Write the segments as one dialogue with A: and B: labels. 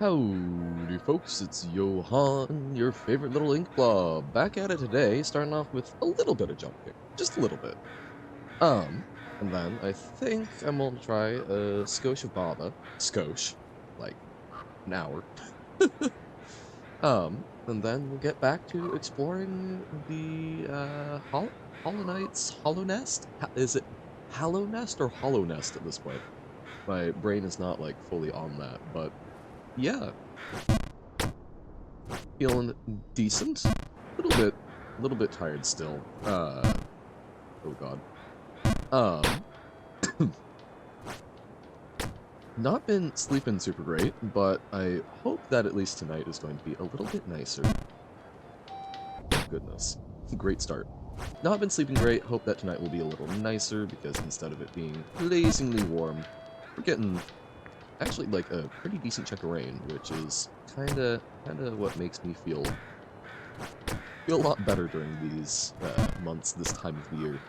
A: Howdy folks, it's Johan, your favorite little ink blob, back at it today, starting off with a little bit of jumping, just a little bit. And then I think I'm gonna try a skosh of baba, skosh, like an hour. And then we'll get back to exploring the, Hollow Knight's Hollow Nest? Is it Hallow Nest or Hollow Nest at this point? My brain is not, like, fully on that, but yeah. Feeling decent. A little bit tired still. Oh god. Not been sleeping super great, but I hope that at least tonight is going to be a little bit nicer. Oh, goodness. Great start. Not been sleeping great, hope that tonight will be a little nicer, because instead of it being blazingly warm, we're getting actually like a pretty decent chunk of rain, which is kinda what makes me feel a lot better during these months, this time of the year.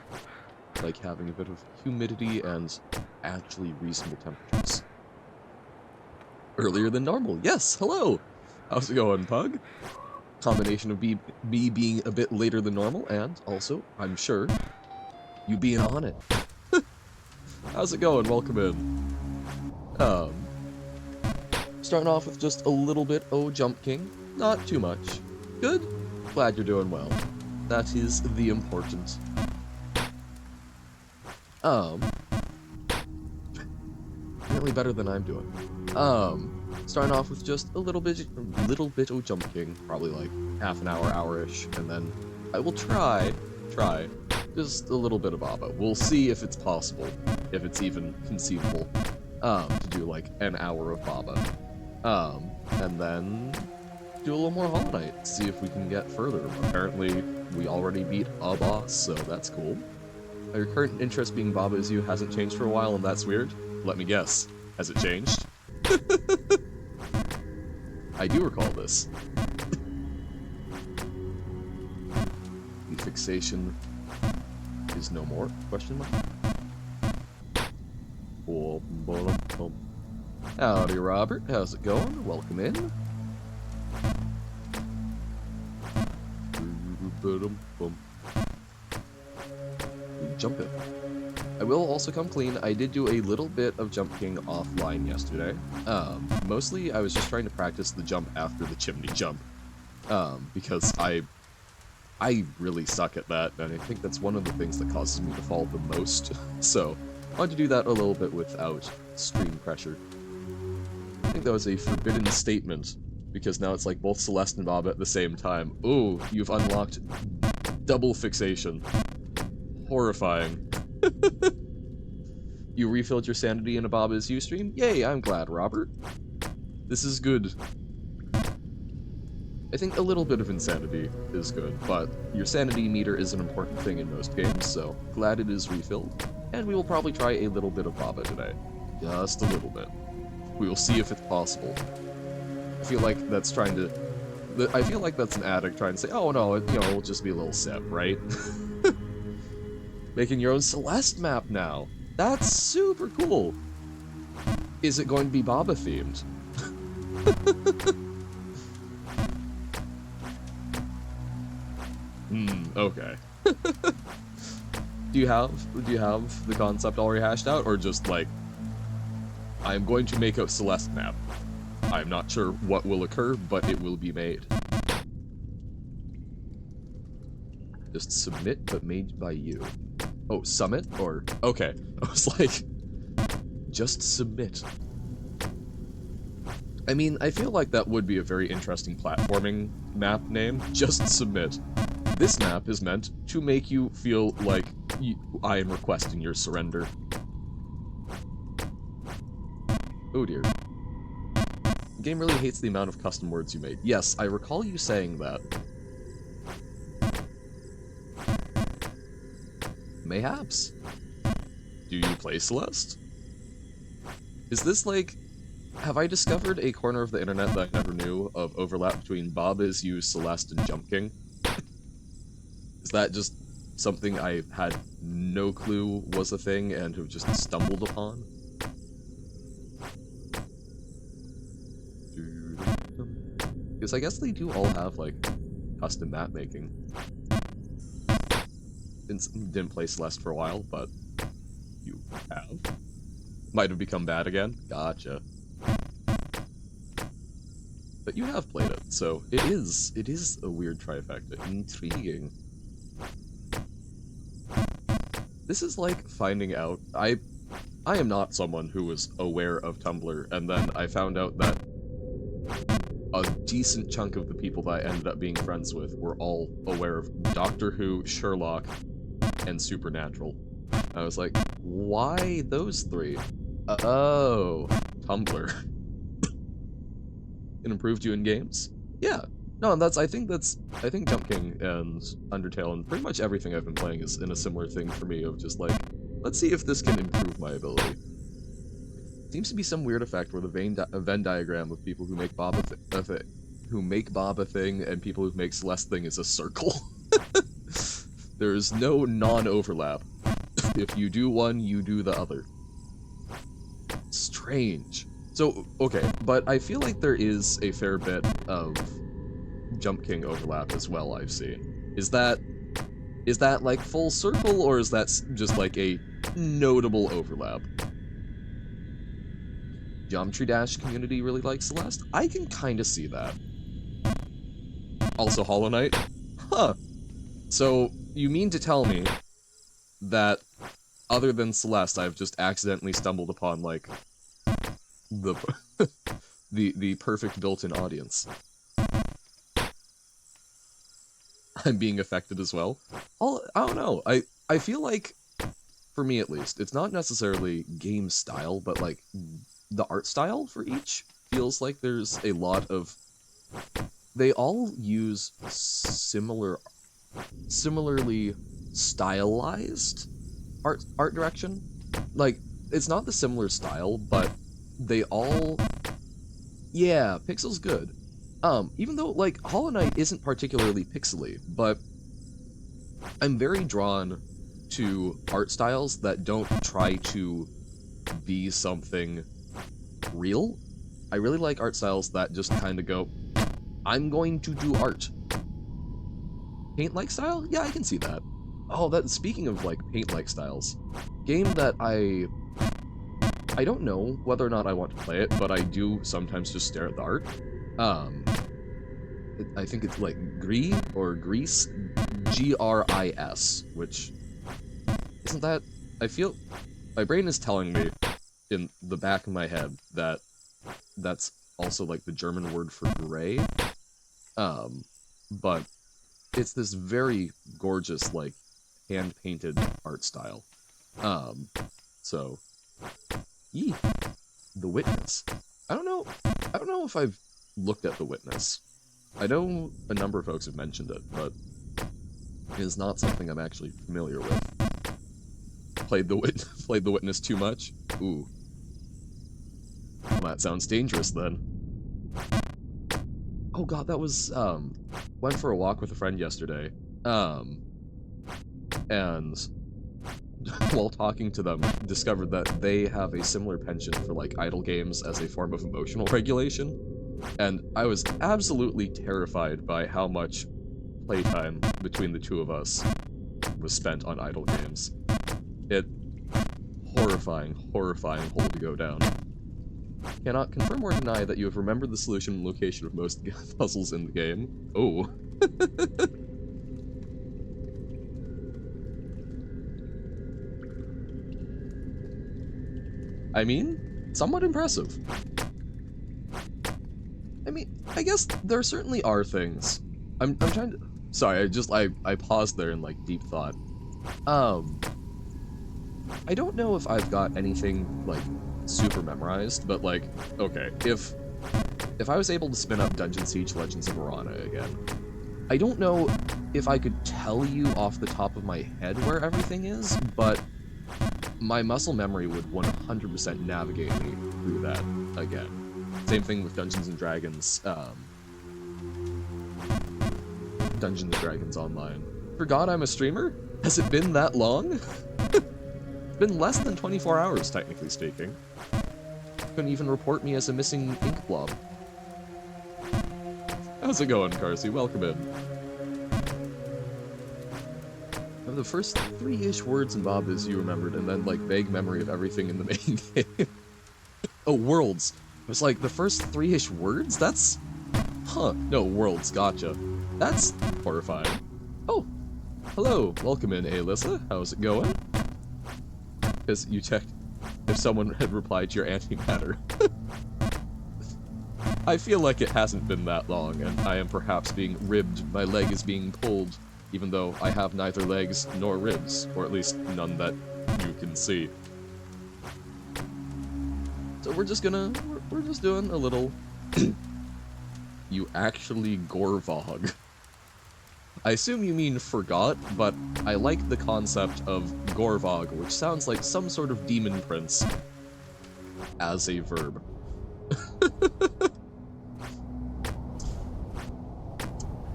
A: Like having a bit of humidity and actually reasonable temperatures. Earlier than normal, yes, hello! How's it going, Pug? Combination of me being a bit later than normal, and also, I'm sure, you being on it. How's it going? Welcome in. Starting off with just a little bit of Jump King. Not too much. Good? Glad you're doing well. That is the important. Really better than I'm doing. Starting off with just a little bit of Jump King, probably like half an hour, hour-ish, and then I will try just a little bit of Baba. We'll see if it's possible, if it's even conceivable, to do like an hour of Baba. And then do a little more Hollow Knight, see if we can get further. Apparently, we already beat a boss, so that's cool. Your current interest being Baba Is You hasn't changed for a while, and that's weird. Let me guess. Has it changed? I do recall this. The fixation is no more? Question mark? Howdy, Robert. How's it going? Welcome in. Jump it. I will also come clean. I did do a little bit of Jump King offline yesterday. Mostly I was just trying to practice the jump after the chimney jump. Because I really suck at that, and I think that's one of the things that causes me to fall the most. So, I wanted to do that a little bit without stream pressure. I think that was a forbidden statement, because now it's like both Celeste and Bob at the same time. Ooh, you've unlocked double fixation. Horrifying. You refilled your sanity in a Bob Is You stream? Yay, I'm glad, Robert. This is good. I think a little bit of insanity is good, but your sanity meter is an important thing in most games, so glad it is refilled. And we will probably try a little bit of Baba today. Just a little bit. We will see if it's possible. I feel like that's trying to... I feel like that's an addict trying to say, oh no, it'll just be a little sip, right? Making your own Celeste map now. That's super cool. Is it going to be Baba themed? Okay. Do you have the concept already hashed out, or just like, I'm going to make a Celeste map. I'm not sure what will occur, but it will be made. Just submit, but made by you. Oh, summit? Or... okay. I was like... just submit. I mean, I feel like that would be a very interesting platforming map name. Just submit. This map is meant to make you feel like I am requesting your surrender. Oh dear. The game really hates the amount of custom words you made. Yes, I recall you saying that. Mayhaps. Do you play Celeste? Is this like... have I discovered a corner of the internet that I never knew of overlap between Bob Is You, Celeste, and Jump King? Is that just something I had no clue was a thing and have just stumbled upon? Because I guess they do all have, like, custom map making. Didn't play Celeste for a while, but you have. Might have become bad again. Gotcha. But you have played it, so it is a weird trifecta. Intriguing. This is like finding out. I am not someone who was aware of Tumblr, and then I found out that a decent chunk of the people that I ended up being friends with were all aware of Doctor Who, Sherlock, and Supernatural. I was like, why those three? Oh, Tumblr. It improved you in games? Yeah. No, and I think Jump King and Undertale and pretty much everything I've been playing is in a similar thing for me of just like, let's see if this can improve my ability. Seems to be some weird effect where the Venn diagram of people who make Bob a thing and people who make Celeste thing is a circle. There's no non-overlap. If you do one, you do the other. Strange. So, okay, but I feel like there is a fair bit of Jump King overlap as well, I've seen. Is that like full circle, or is that just like a notable overlap? Geometry Dash community really likes Celeste? I can kinda see that. Also Hollow Knight? Huh. So, you mean to tell me that, other than Celeste, I've just accidentally stumbled upon, like, the perfect built-in audience. I'm being affected as well. I don't know. I feel like, for me at least, it's not necessarily game style, but like the art style for each feels like there's a lot of. They all use similarly stylized art direction. Like, it's not the similar style, but they all. Yeah, pixel's good. Even though, like, Hollow Knight isn't particularly pixely, but I'm very drawn to art styles that don't try to be something real. I really like art styles that just kind of go, I'm going to do art. Paint-like style? Yeah, I can see that. Oh, speaking of, like, paint-like styles, game that I don't know whether or not I want to play it, but I do sometimes just stare at the art. I think it's like Gris, Gris, which isn't that. I feel my brain is telling me in the back of my head that that's also like the German word for gray. But it's this very gorgeous, like, hand-painted art style. So, The Witness. I don't know if I've looked at The Witness. I know a number of folks have mentioned it, but it is not something I'm actually familiar with. Played The Witness too much? Ooh. Well, that sounds dangerous then. Oh god, that was, went for a walk with a friend yesterday, and while talking to them, discovered that they have a similar penchant for, like, idle games as a form of emotional regulation, and I was absolutely terrified by how much playtime between the two of us was spent on idle games. Horrifying hole to go down. Cannot confirm or deny that you have remembered the solution and location of most puzzles in the game. Oh. I mean, somewhat impressive. I mean, I guess there certainly are things. I'm trying to. Sorry, I paused there in, like, deep thought. I don't know if I've got anything, like, super memorized, but, like, okay, if I was able to spin up Dungeon Siege Legends of Mirana again, I don't know if I could tell you off the top of my head where everything is, but my muscle memory would 100% navigate me through that again. Same thing with Dungeons & Dragons, Dungeons & Dragons Online. Forgot I'm a streamer? Has it been that long? It's been less than 24 hours, technically speaking. Couldn't even report me as a missing ink blob. How's it going, Carsey? Welcome in. The first 3-ish words in Bob is you remembered, and then, like, vague memory of everything in the main game. Oh, worlds. It was like, the first 3-ish words? That's... Huh. No, worlds. Gotcha. That's horrifying. Oh. Hello. Welcome in, Alyssa. How's it going? Because you checked if someone had replied to your antimatter. I feel like it hasn't been that long, and I am perhaps being ribbed. My leg is being pulled, even though I have neither legs nor ribs, or at least none that you can see. So we're just doing a little... You actually Gorvog. I assume you mean forgot, but I like the concept of Gorvog, which sounds like some sort of demon prince as a verb.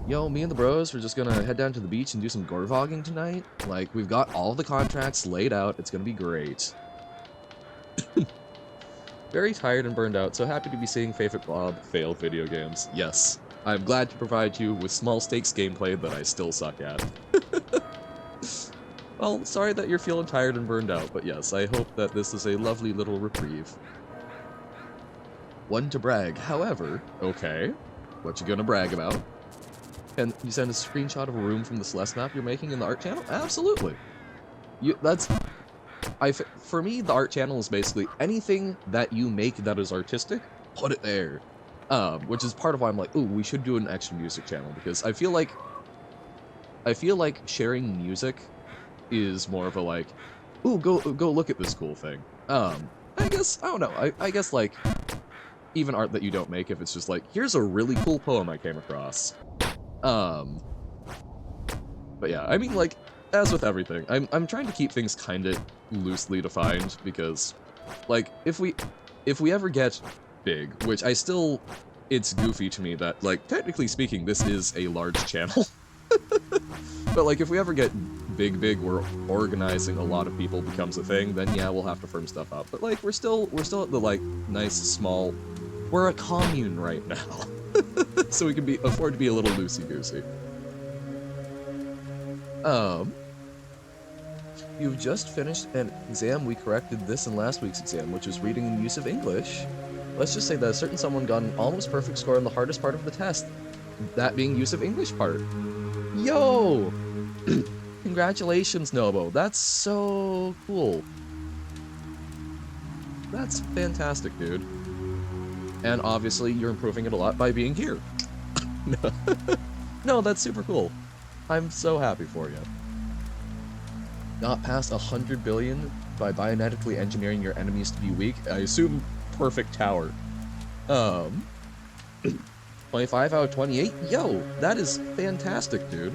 A: Yo, me and the bros, we're just gonna head down to the beach and do some Gorvogging tonight. Like, we've got all the contracts laid out, it's gonna be great. Very tired and burned out, so happy to be seeing Favorite Bob fail video games. Yes, I'm glad to provide you with small stakes gameplay that I still suck at. Well, sorry that you're feeling tired and burned out, but yes, I hope that this is a lovely little reprieve. One to brag, however, okay, what you gonna brag about? Can you send a screenshot of a room from the Celeste map you're making in the art channel? Absolutely. For me, the art channel is basically anything that you make that is artistic, put it there. Which is part of why I'm like, ooh, we should do an extra music channel, because I feel like sharing music is more of a like, ooh, go look at this cool thing. I don't know, I guess like, even art that you don't make, if it's just like, here's a really cool poem I came across. But yeah, I mean, like, as with everything, I'm trying to keep things kinda loosely defined, because, like, if we ever get big, which it's goofy to me that, like, technically speaking, this is a large channel. But, like, if we ever get big where organizing a lot of people becomes a thing, then yeah, we'll have to firm stuff up. But, like, we're still at the, like, nice, small... We're a commune right now. So we can afford to be a little loosey-goosey. You've just finished an exam. We corrected this in last week's exam, which was reading and use of English. Let's just say that a certain someone got an almost perfect score on the hardest part of the test, that being use of English part. Yo! Congratulations, Nobo. That's so cool. That's fantastic, dude. And obviously, you're improving it a lot by being here. No, that's super cool. I'm so happy for you. Not past 100 billion by bionetically engineering your enemies to be weak. I assume perfect tower. 25 out of 28? Yo, that is fantastic, dude.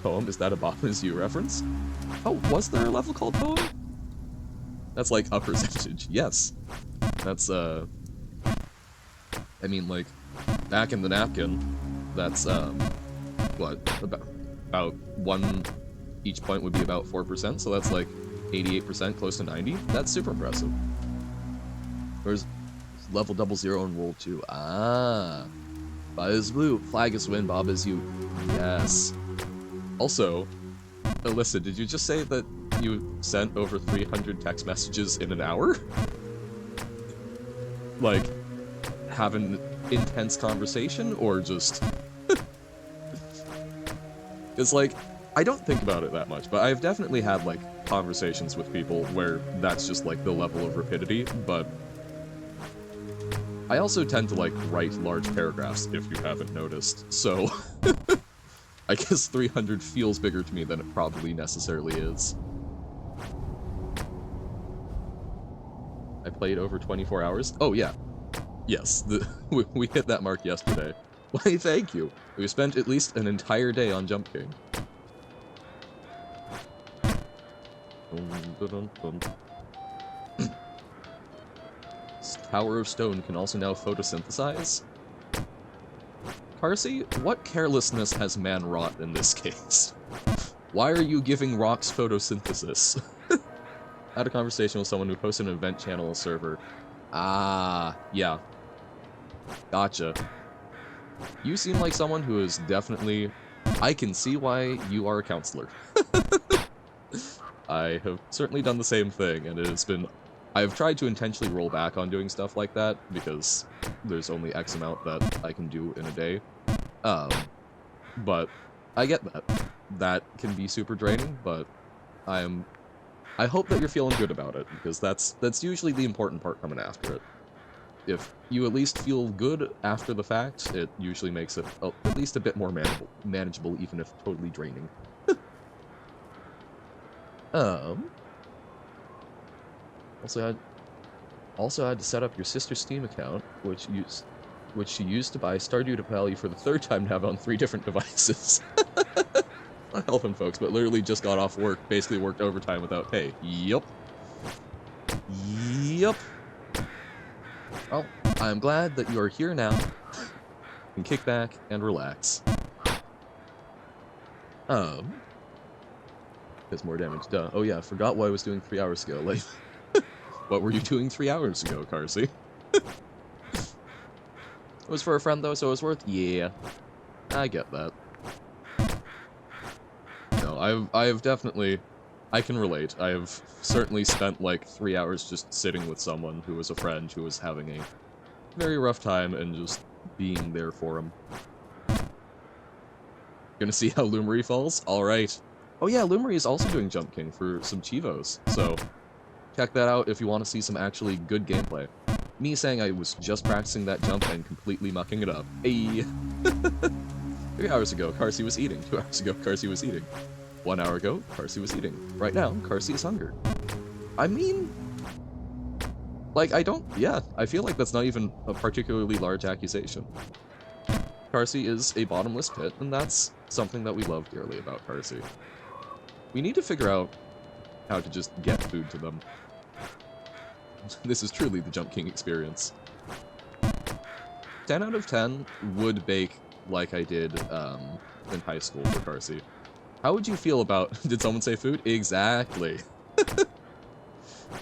A: Poem, is that a Bob Is You reference? Oh, was there a level called Poem? That's like a percentage. Yes. That's, I mean, like, back in the napkin, that's, what, about one, each point would be about 4%, so that's like 88%, close to 90. That's super impressive. Where's level 00 in World 2? Ah. Bob is blue, flag is win, Bob is you. Yes. Also, Alyssa, did you just say that you sent over 300 text messages in an hour? Like, have an intense conversation, or just... It's like, I don't think about it that much, but I've definitely had, like, conversations with people where that's just, like, the level of rapidity, but... I also tend to, like, write large paragraphs, if you haven't noticed, so... I guess 300 feels bigger to me than it probably necessarily is. I played over 24 hours? Oh, yeah. Yes, we hit that mark yesterday. Why, thank you. We spent at least an entire day on Jump King. Tower of Stone can also now photosynthesize? Carsey, what carelessness has man wrought in this case? Why are you giving rocks photosynthesis? I had a conversation with someone who hosted an event channel server. Ah, yeah. Gotcha. You seem like someone who is definitely... I can see why you are a counselor. I have certainly done the same thing, and it has been... I've tried to intentionally roll back on doing stuff like that, because there's only X amount that I can do in a day. But I get that. That can be super draining, but I hope that you're feeling good about it, because that's usually the important part coming after it. If you at least feel good after the fact, it usually makes it at least a bit more manageable, even if totally draining. Also had to set up your sister's Steam account, which she used to buy Stardew Valley for the 3rd time now on 3 different devices. Not helping folks, but literally just got off work, basically worked overtime without pay. Yup. Yup. Well, I'm glad that you are here now. You can kick back and relax. Does more damage, duh. Oh yeah, I forgot what I was doing 3 hours ago. Like, what were you doing 3 hours ago, Carsey? It was for a friend though, so it was worth... Yeah. I get that. No, I've definitely... I can relate. I have certainly spent like 3 hours just sitting with someone who was a friend who was having a very rough time and just being there for him. Gonna see how Lumery falls? Alright. Oh yeah, Lumery is also doing Jump King for some Chivos, so check that out if you want to see some actually good gameplay. Me saying I was just practicing that jump and completely mucking it up. Hey! 3 hours ago, Carsey was eating. 2 hours ago, Carsey was eating. 1 hour ago, Carsey was eating. Right now, Carsey is hungry. I mean... Like, I feel like that's not even a particularly large accusation. Carsey is a bottomless pit, and that's something that we love dearly about Carsey. We need to figure out how to just get food to them. This is truly the Jump King experience. 10 out of 10 would bake like I did in high school for Carsey. How would you feel about... Did someone say food? Exactly.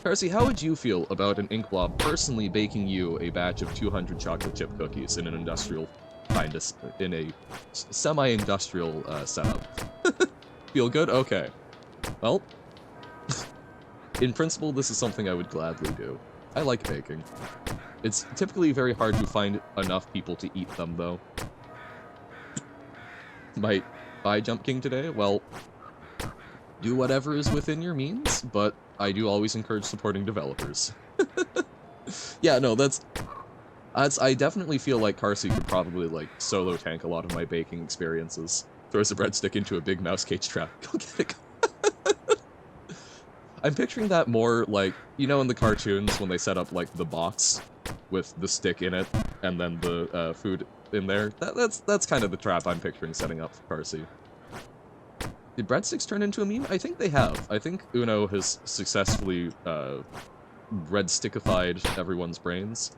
A: Carsey, how would you feel about an ink blob personally baking you a batch of 200 chocolate chip cookies in an industrial kind of... in a semi-industrial setup? Feel good? Okay. Well, in principle, this is something I would gladly do. I like baking. It's typically very hard to find enough people to eat them, though. Might buy Jump King today? Well, do whatever is within your means, but I do always encourage supporting developers. Yeah, no, I definitely feel like Carsey could probably, like, solo tank a lot of my baking experiences. Throws a breadstick into a big mouse cage trap. Go get it. I'm picturing that more like, you know in the cartoons when they set up, like, the box with the stick in it, and then the food in there? That's kind of the trap I'm picturing setting up for Carsey. Did breadsticks turn into a meme? I think they have. I think Uno has successfully breadstickified everyone's brains.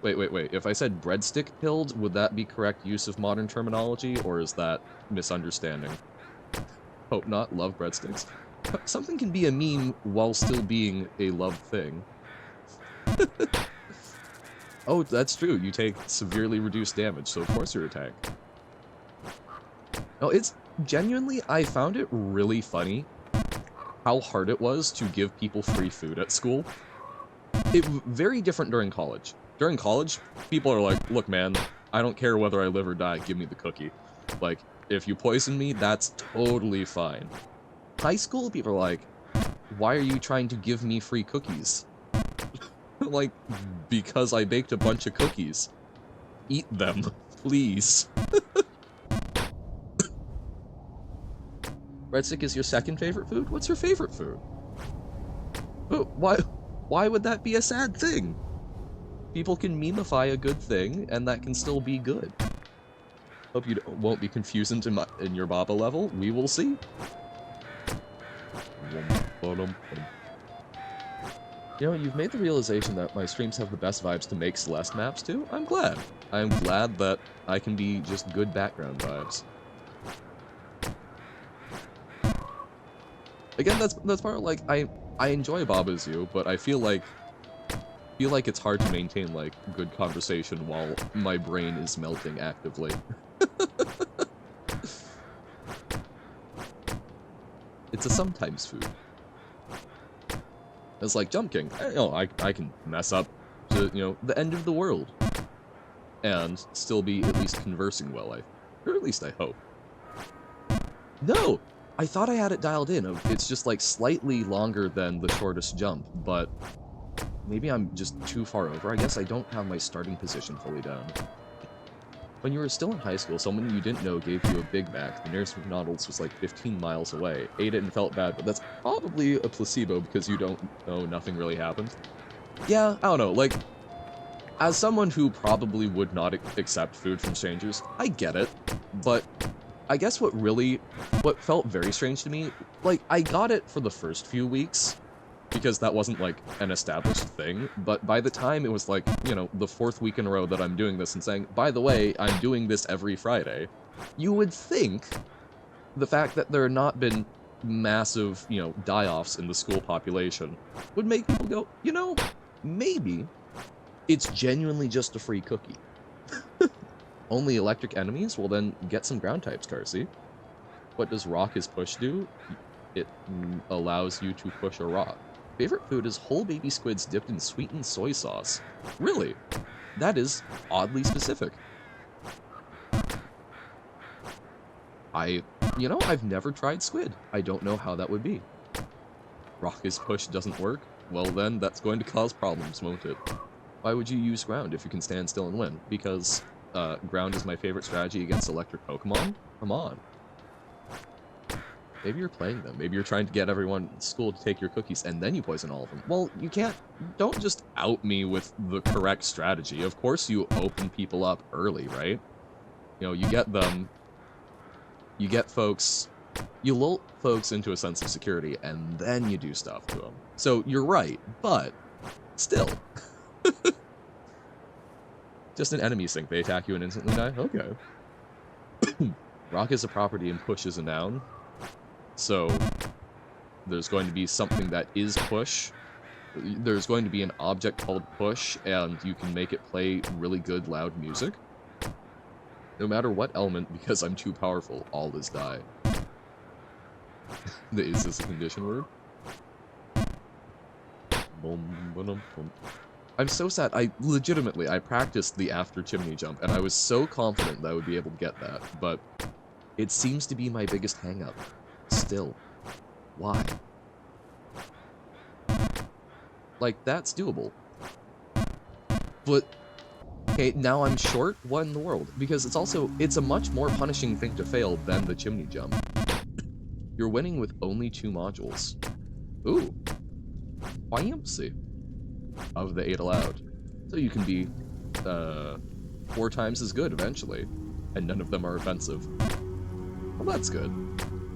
A: Wait. If I said breadstick pilled, would that be correct use of modern terminology, or is that misunderstanding? Hope not. Love breadsticks. Something can be a meme while still being a loved thing. Oh, that's true. You take severely reduced damage, so of course you're a tank. No, it's... Genuinely, I found it really funny how hard it was to give people free food at school. Very different during college. During college, people are like, look man, I don't care whether I live or die, give me the cookie. Like, if you poison me, that's totally fine. High school, people are like, why are you trying to give me free cookies? Like, because I baked a bunch of cookies. Eat them, please. Breadstick is your second favorite food? What's your favorite food? Why would that be a sad thing? People can memify a good thing, and that can still be good. Hope you won't be confused in your Baba level. We will see. You know, you've made the realization that my streams have the best vibes to make Celeste maps too. I'm glad. I'm glad that I can be just good background vibes. Again, that's part of, like, I enjoy Baba's You, but I feel like feel like it's hard to maintain, like, good conversation while my brain is melting actively. It's a sometimes food. It's like Jump King. I can mess up to, the end of the world. And still be at least conversing well, or at least I hope. No! I thought I had it dialed in. It's just, like, slightly longer than the shortest jump, but maybe I'm just too far over. I guess I don't have my starting position fully down. When you were still in high school, someone you didn't know gave you a Big Mac. The nearest McDonald's was like 15 miles away. Ate it and felt bad, but that's probably a placebo because you don't know nothing really happened. Yeah, I don't know, like, as someone who probably would not accept food from strangers, I get it, but I guess what felt very strange to me, like, I got it for the first few weeks, because that wasn't, like, an established thing, but by the time it was, like, the 4th week in a row that I'm doing this and saying, by the way, I'm doing this every Friday, you would think the fact that there had not been massive, die-offs in the school population would make people go, maybe it's genuinely just a free cookie. Only electric enemies? Well then, get some ground types, Carsey. What does rock is push do? It allows you to push a rock. Favorite food is whole baby squids dipped in sweetened soy sauce. Really? That is oddly specific. I've never tried squid. I don't know how that would be. Rock is push doesn't work? Well then, that's going to cause problems, won't it? Why would you use ground if you can stand still and win? Because, ground is my favorite strategy against electric Pokemon? Come on. Maybe you're playing them. Maybe you're trying to get everyone in school to take your cookies, and then you poison all of them. Well, you can't... Don't just out me with the correct strategy. Of course you open people up early, right? You get them... You get folks... You lull folks into a sense of security, and then you do stuff to them. So, you're right, but... Still. Just an enemy sink. They attack you and instantly die? Okay. Rock is a property and push is a noun. So, there's going to be something that is push. There's going to be an object called push, and you can make it play really good, loud music. No matter what element, because I'm too powerful, all is die. Is this a condition word? I'm so sad. I practiced the after chimney jump, and I was so confident that I would be able to get that, but it seems to be my biggest hang-up. Still. Why? Like, that's doable. But, okay, now I'm short? What in the world? Because it's a much more punishing thing to fail than the chimney jump. You're winning with only 2 modules. Ooh. Fancy. Of the 8 allowed. So you can be, 4 times as good eventually. And none of them are offensive. Well, that's good.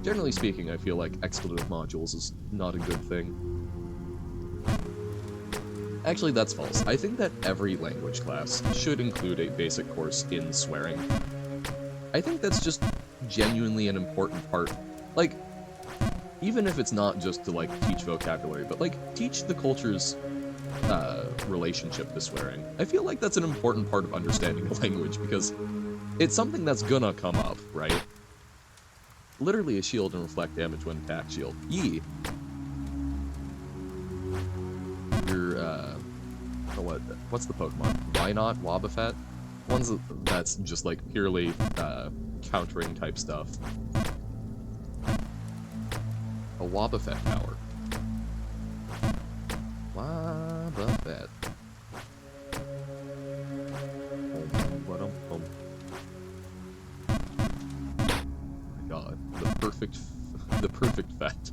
A: Generally speaking, I feel like expletive modules is not a good thing. Actually, that's false. I think that every language class should include a basic course in swearing. I think that's just genuinely an important part. Like, even if it's not just to, like, teach vocabulary, but, like, teach the culture's relationship to swearing. I feel like that's an important part of understanding a language, because it's something that's gonna come up, right? Literally a shield and reflect damage when attack shield. Yee! What's the Pokemon? Why not Wobbuffet? One's that's just like purely countering type stuff. A Wobbuffet power. Wobbuffet. Oh my god, the perfect fet.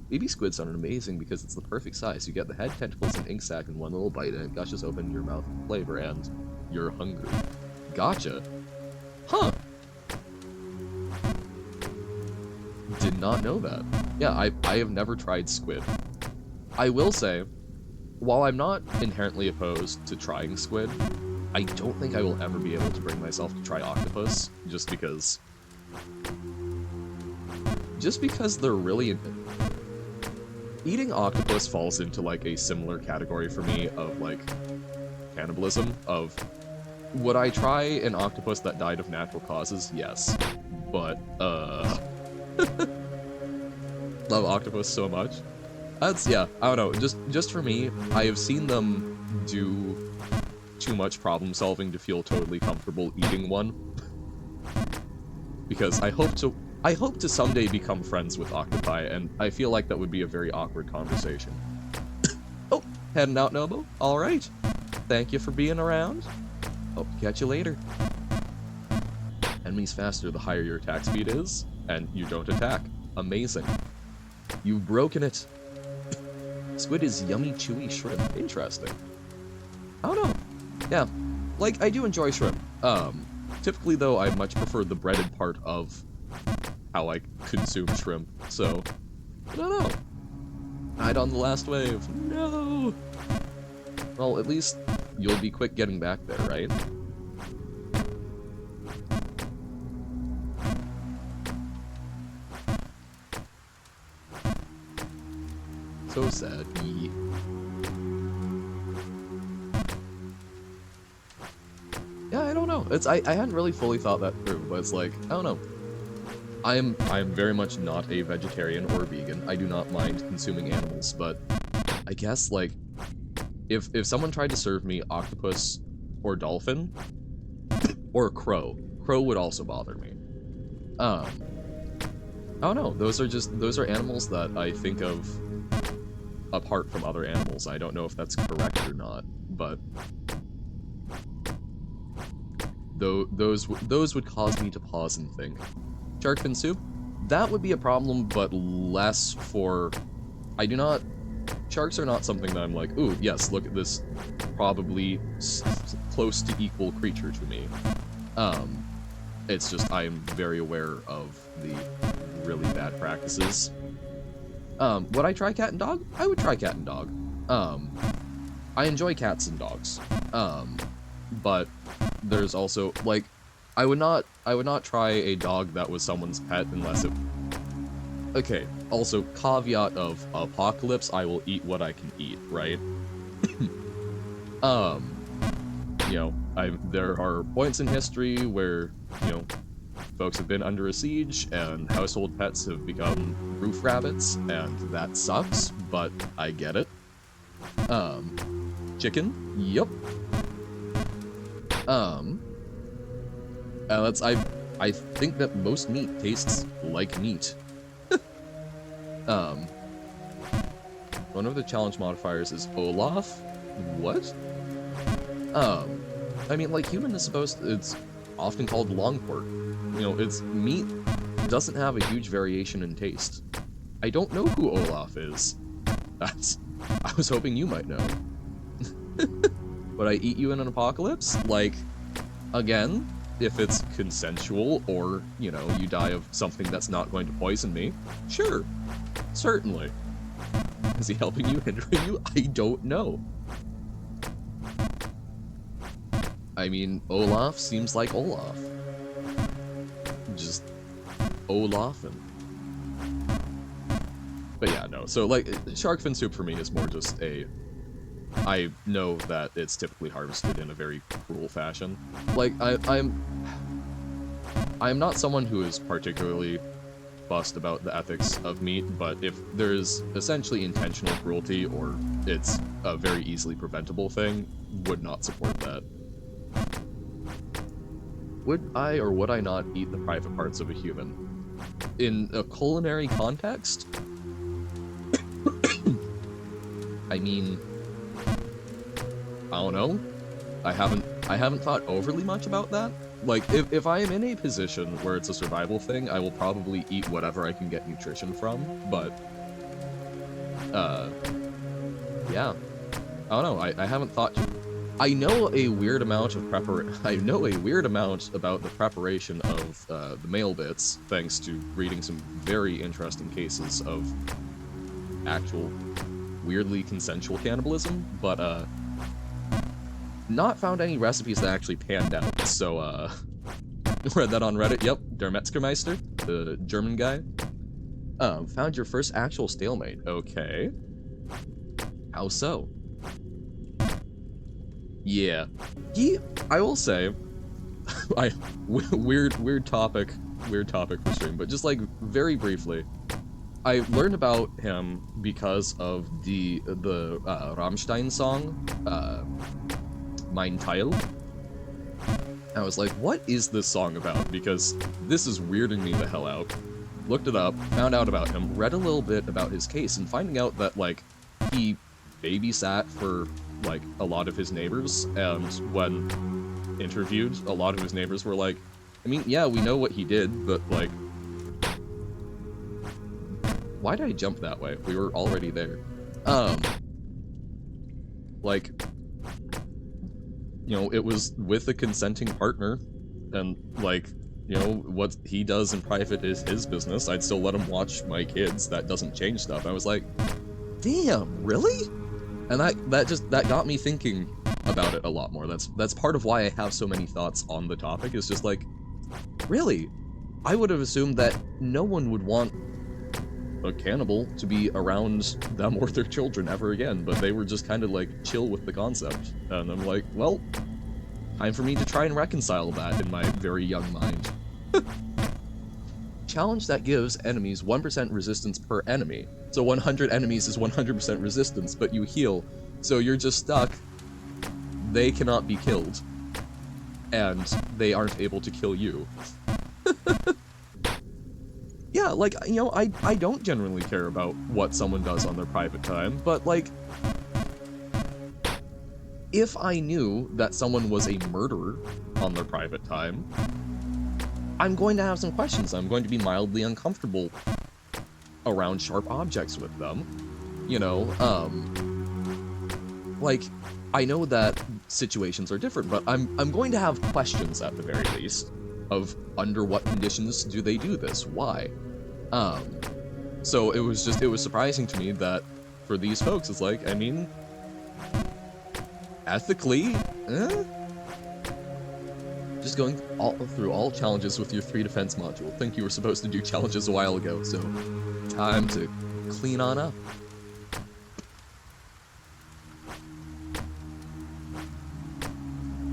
A: Baby squid sounded amazing because it's the perfect size. You get the head, tentacles, and ink sac in one little bite, and it gushes open in your mouth with flavor, and you're hungry. Gotcha. Huh. Did not know that. Yeah, I have never tried squid. I will say, while I'm not inherently opposed to trying squid, I don't think I will ever be able to bring myself to try octopus, just because they're really... eating octopus falls into, like, a similar category for me of, like, cannibalism, of, would I try an octopus that died of natural causes? Yes. But, love octopus so much. That's, yeah, I don't know, just for me, I have seen them do too much problem solving to feel totally comfortable eating one. Because I hope to someday become friends with octopi, and I feel like that would be a very awkward conversation. Oh, heading out, Nobo? Alright. Thank you for being around. Hope to catch you later. Enemies faster the higher your attack speed is, and you don't attack. Amazing. You've broken it. Squid is yummy, chewy shrimp. Interesting. I don't know. Yeah. Like, I do enjoy shrimp. Typically, though, I much prefer the breaded part of how I consume shrimp, so I don't know. Died on the last wave. No! Well, at least you'll be quick getting back there, right? So sad. Yeah, I don't know. I hadn't really fully thought that through, but it's like, I don't know. I am very much not a vegetarian or a vegan. I do not mind consuming animals, but I guess, like, if someone tried to serve me octopus or dolphin or crow would also bother me. I don't know. Those are animals that I think of apart from other animals. I don't know if that's correct or not, but those would cause me to pause and think. Shark fin soup? That would be a problem, but less for... Sharks are not something that I'm like, ooh, yes, look at this probably close to equal creature to me. It's just I'm very aware of the really bad practices. Would I try cat and dog? I would try cat and dog. I enjoy cats and dogs. But there's also, like, I would not try a dog that was someone's pet unless it... Okay, also, caveat of apocalypse, I will eat what I can eat, right? You know, there are points in history where, you know, folks have been under a siege and household pets have become roof rabbits, and that sucks, but I get it. Chicken? Yup. I think that most meat tastes like meat. One of the challenge modifiers is Olaf? What? I mean, like, human is it's often called long pork. You know, it's meat doesn't have a huge variation in taste. I don't know who Olaf is. I was hoping you might know. Would I eat you in an apocalypse? Like, again, if it's consensual or, you know, you die of something that's not going to poison me, sure. Certainly. Is he helping you, hindering you? I don't know. I mean, Olaf seems like Olaf. Just Olafin. But yeah, no. So, like, shark fin soup for me is more just I know that it's typically harvested in a very cruel fashion. Like, I'm not someone who is particularly fussed about the ethics of meat, but if there's essentially intentional cruelty or it's a very easily preventable thing, would not support that. Would I or would I not eat the private parts of a human? In a culinary context? I mean, I don't know. I haven't thought overly much about that. Like, if I am in a position where it's a survival thing, I will probably eat whatever I can get nutrition from, but yeah. I don't know, I haven't thought... I know a weird amount of I know a weird amount about the preparation of the male bits, thanks to reading some very interesting cases of actual weirdly consensual cannibalism, but not found any recipes that actually panned out, so read that on Reddit. Yep, Der Metzgermeister, the German guy. Found your first actual stalemate. Okay. How so? Yeah. I will say, weird topic for stream, but just like very briefly, I learned about him because of the Rammstein song, Mein Teil. I was like, what is this song about? Because this is weirding me the hell out. Looked it up, found out about him, read a little bit about his case, and finding out that, like, he babysat for, like, a lot of his neighbors, and when interviewed, a lot of his neighbors were like, I mean, yeah, we know what he did, but, like, why did I jump that way? We were already there. Like, you know, it was with a consenting partner, and, like, you know, what he does in private is his business. I'd still let him watch my kids. That doesn't change stuff. I was like, damn, really? And that got me thinking about it a lot more. That's part of why I have so many thoughts on the topic, is just like, really? I would have assumed that no one would want a cannibal to be around them or their children ever again, but they were just kind of like chill with the concept. And I'm like, well, time for me to try and reconcile that in my very young mind. Challenge that gives enemies 1% resistance per enemy. So 100 enemies is 100% resistance, but you heal. So you're just stuck. They cannot be killed. And they aren't able to kill you. Yeah, like, you know, I don't generally care about what someone does on their private time, but, like, if I knew that someone was a murderer on their private time, I'm going to have some questions. I'm going to be mildly uncomfortable around sharp objects with them. You know, like, I know that situations are different, but I'm going to have questions at the very least of under what conditions do they do this? Why? So it was surprising to me that for these folks, it's like, I mean, ethically, just going through all challenges with your 3 defense module. Think you were supposed to do challenges a while ago, so time to clean on up.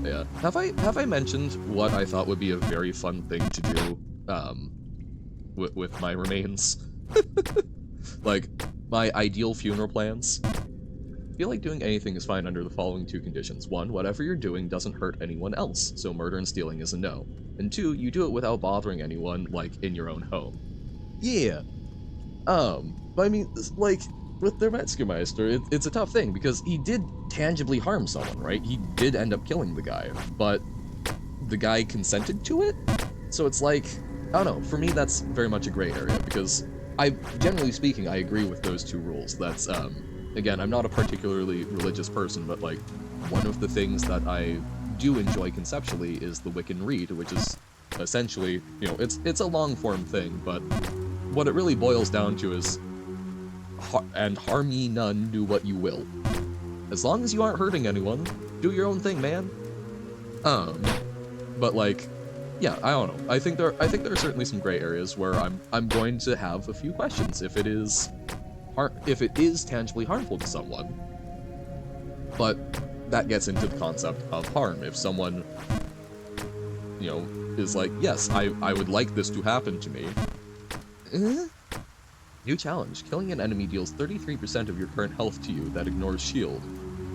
A: Yeah. Have I mentioned what I thought would be a very fun thing to do with my remains? Like, my ideal funeral plans? I feel like doing anything is fine under the following 2 conditions. 1, whatever you're doing doesn't hurt anyone else, so murder and stealing is a no. And 2, you do it without bothering anyone, like, in your own home. Yeah. But I mean, like, with the Metzgermeister, it's a tough thing, because he did tangibly harm someone, right? He did end up killing the guy, but the guy consented to it? So it's like, I don't know, for me that's very much a gray area, because generally speaking, I agree with those 2 rules. That's, again, I'm not a particularly religious person, but, like, one of the things that I do enjoy conceptually is the Wiccan Rede, which is essentially, you know, it's a long-form thing, but what it really boils down to is, and harm ye none, do what you will. As long as you aren't hurting anyone, do your own thing, man. But, like, yeah, I don't know. I think there are certainly some gray areas where I'm going to have a few questions if it is tangibly harmful to someone. But that gets into the concept of harm. If someone, you know, is like, yes, I would like this to happen to me. New challenge. Killing an enemy deals 33% of your current health to you that ignores shield.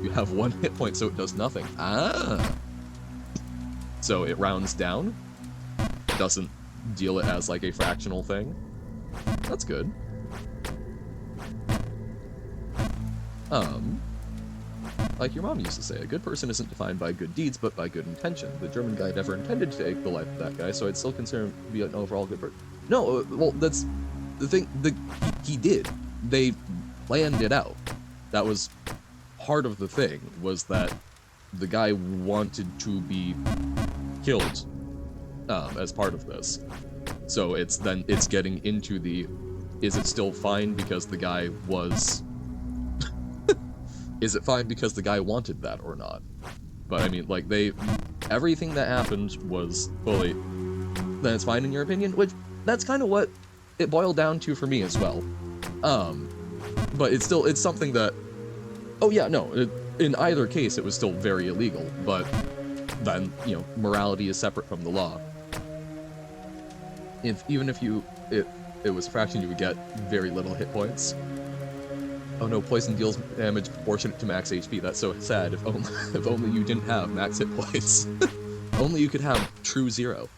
A: You have 1 hit point, so it does nothing. Ah! So it rounds down? Doesn't deal it as, like, a fractional thing? That's good. Like your mom used to say, a good person isn't defined by good deeds, but by good intention. The German guy never intended to take the life of that guy, so I'd still consider him to be an overall good person. No, well, that's the thing. He did. They planned it out. That was part of the thing, was that the guy wanted to be killed as part of this. So it's getting into the, is it still fine because the guy was... Is it fine because the guy wanted that or not? But I mean, like, everything that happened was fully, then it's fine in your opinion, which, that's kind of what it boiled down to for me as well. But it's something that, oh yeah, no, in either case it was still very illegal, but then, you know, morality is separate from the law. Even if it was a fraction, you would get very little hit points. Oh no, poison deals damage proportionate to max HP. That's so sad. If only you didn't have max hit points. Only you could have true 0.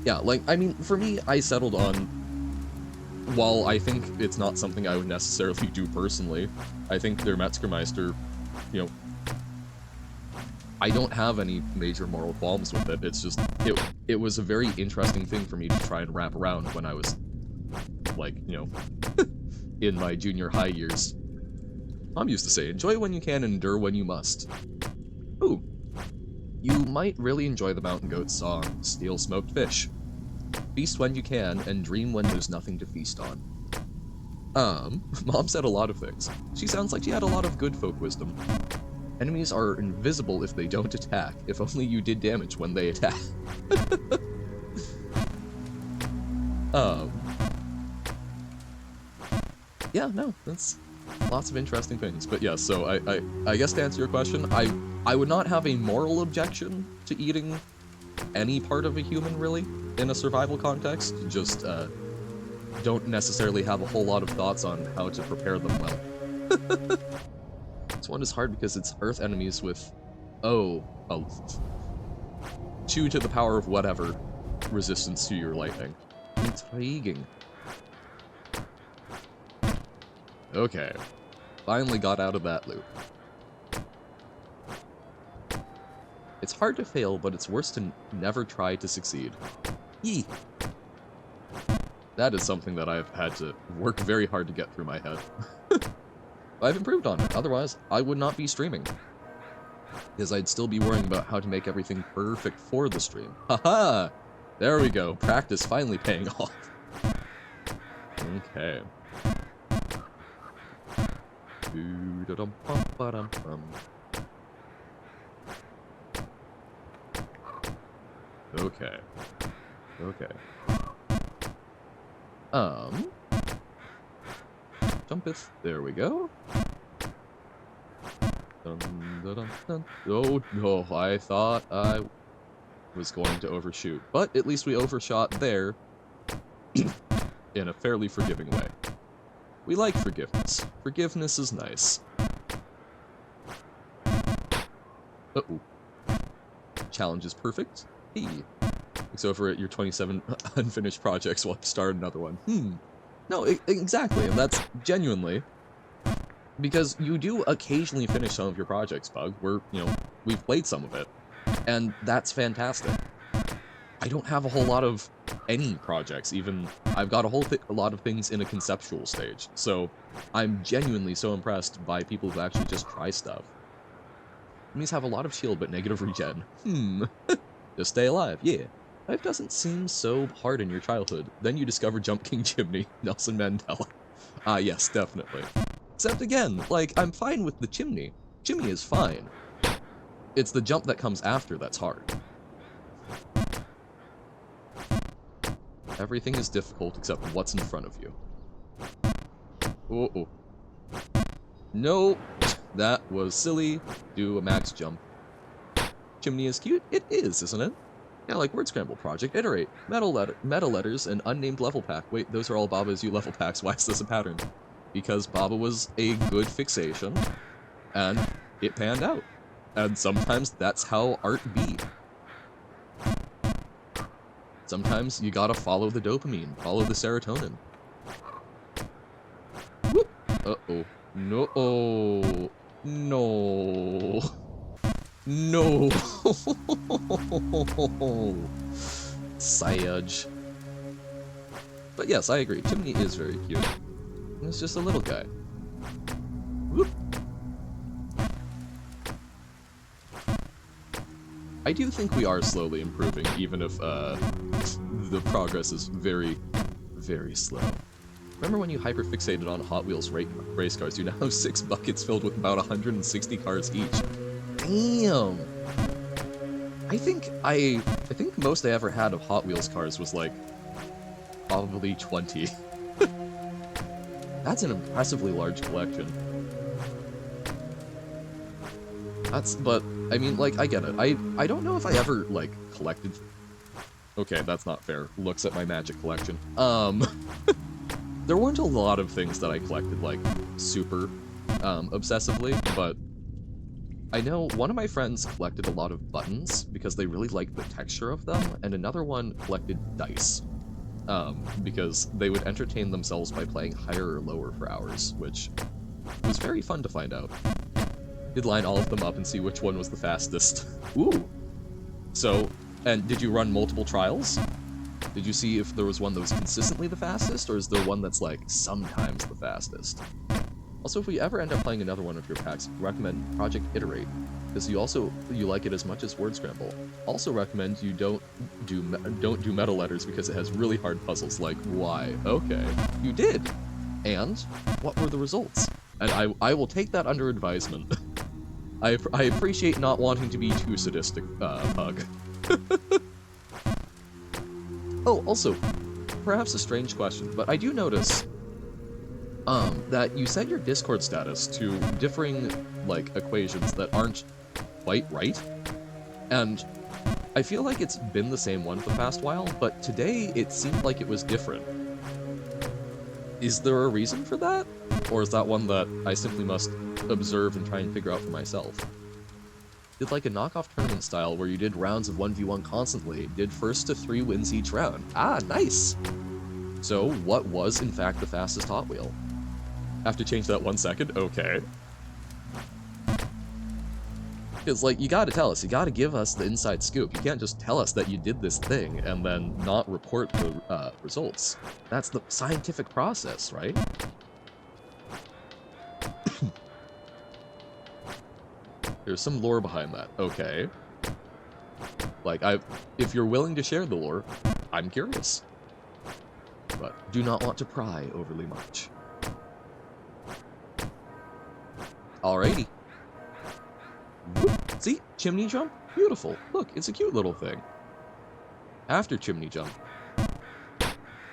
A: Yeah, like, I mean, for me, I settled on, while I think it's not something I would necessarily do personally, I think their Metzgermeister, you know, I don't have any major moral qualms with it. It's just, it was a very interesting thing for me to try and wrap around when I was, like, you know, in my junior high years. Mom used to say, enjoy when you can, endure when you must. Ooh. You might really enjoy the Mountain Goat's song, Steal Smoked Fish. Feast when you can, and dream when there's nothing to feast on. Mom said a lot of things. She sounds like she had a lot of good folk wisdom. Enemies are invisible if they don't attack, if only you did damage when they attack. Yeah, no, that's lots of interesting things. But yeah, so I guess to answer your question, I would not have a moral objection to eating any part of a human, really, in a survival context. Just, don't necessarily have a whole lot of thoughts on how to prepare them well. This one is hard because it's Earth enemies with, oh, 2 to the power of whatever resistance to your lightning. Intriguing. Okay. Finally got out of that loop. It's hard to fail, but it's worse to never try to succeed. Yee! That is something that I've had to work very hard to get through my head. I've improved on it, otherwise I would not be streaming. Because I'd still be worrying about how to make everything perfect for the stream. Haha! There we go, practice finally paying off. Okay. Okay. Okay. Jumpeth. There we go. Dun, dun, dun, dun. Oh no, I thought I was going to overshoot. But at least we overshot there in a fairly forgiving way. We like forgiveness. Forgiveness is nice. Uh-oh. Challenge is perfect. Hey. Looks over at your 27 unfinished projects while you start another one. No, exactly, and that's genuinely because you do occasionally finish some of your projects, Bug. We've played some of it, and that's fantastic. I don't have a whole lot of any projects, even I've got a lot of things in a conceptual stage, so I'm genuinely so impressed by people who actually just try stuff. Enemies have a lot of shield but negative regen. Just stay alive, yeah. Life doesn't seem so hard in your childhood. Then you discover Jump King Chimney, Nelson Mandela. Ah, yes, definitely. Except again, like, I'm fine with the chimney. Chimney is fine. It's the jump that comes after that's hard. Everything is difficult except what's in front of you. Uh-oh. No, that was silly. Do a max jump. Chimney is cute? It is, isn't it? Yeah, like Word Scramble Project, Iterate, meta letters, and unnamed level pack. Wait, those are all Baba's U level packs. Why is this a pattern? Because Baba was a good fixation, and it panned out. And sometimes that's how art be. Sometimes you gotta follow the dopamine, follow the serotonin. Whoop! Uh-oh. No. Oh. No. No. Sayaj. But yes, I agree. Chimney is very cute. It's just a little guy. Whoop. I do think we are slowly improving, even if the progress is very, very slow. Remember when you hyperfixated on Hot Wheels race cars? You now have 6 buckets filled with about 160 cars each. Damn! I think most I ever had of Hot Wheels cars was like probably 20. That's an impressively large collection. But, I mean, like, I get it. I don't know if I ever, like, collected... Okay, that's not fair. Looks at my Magic collection. There weren't a lot of things that I collected, like, super, obsessively, but I know one of my friends collected a lot of buttons because they really liked the texture of them, and another one collected dice, because they would entertain themselves by playing higher or lower for hours, which was very fun to find out. You'd line all of them up and see which one was the fastest. Ooh! So, and did you run multiple trials? Did you see if there was one that was consistently the fastest, or is there one that's, like, sometimes the fastest? Also, if we ever end up playing another one of your packs, recommend Project Iterate, because you like it as much as Word Scramble. Also recommend you don't do meta letters because it has really hard puzzles, like, why? Okay. You did! And what were the results? And I will take that under advisement. I appreciate not wanting to be too sadistic, Pug. Oh, also, perhaps a strange question, but I do notice, that you set your Discord status to differing, like, equations that aren't quite right, and I feel like it's been the same one for the past while, but today it seemed like it was different. Is there a reason for that? Or is that one that I simply must observe and try and figure out for myself? Did like a knockoff tournament style where you did rounds of 1v1 constantly, did first to 3 wins each round. Ah, nice! So, what was in fact the fastest Hot Wheel? Have to change that 1 second? Okay. Because, like, you gotta tell us, you gotta give us the inside scoop. You can't just tell us that you did this thing and then not report the results. That's the scientific process, right? There's some lore behind that. Okay. Like, if you're willing to share the lore, I'm curious. But do not want to pry overly much. Alrighty. Whoop. See? Chimney jump? Beautiful. Look, it's a cute little thing. After chimney jump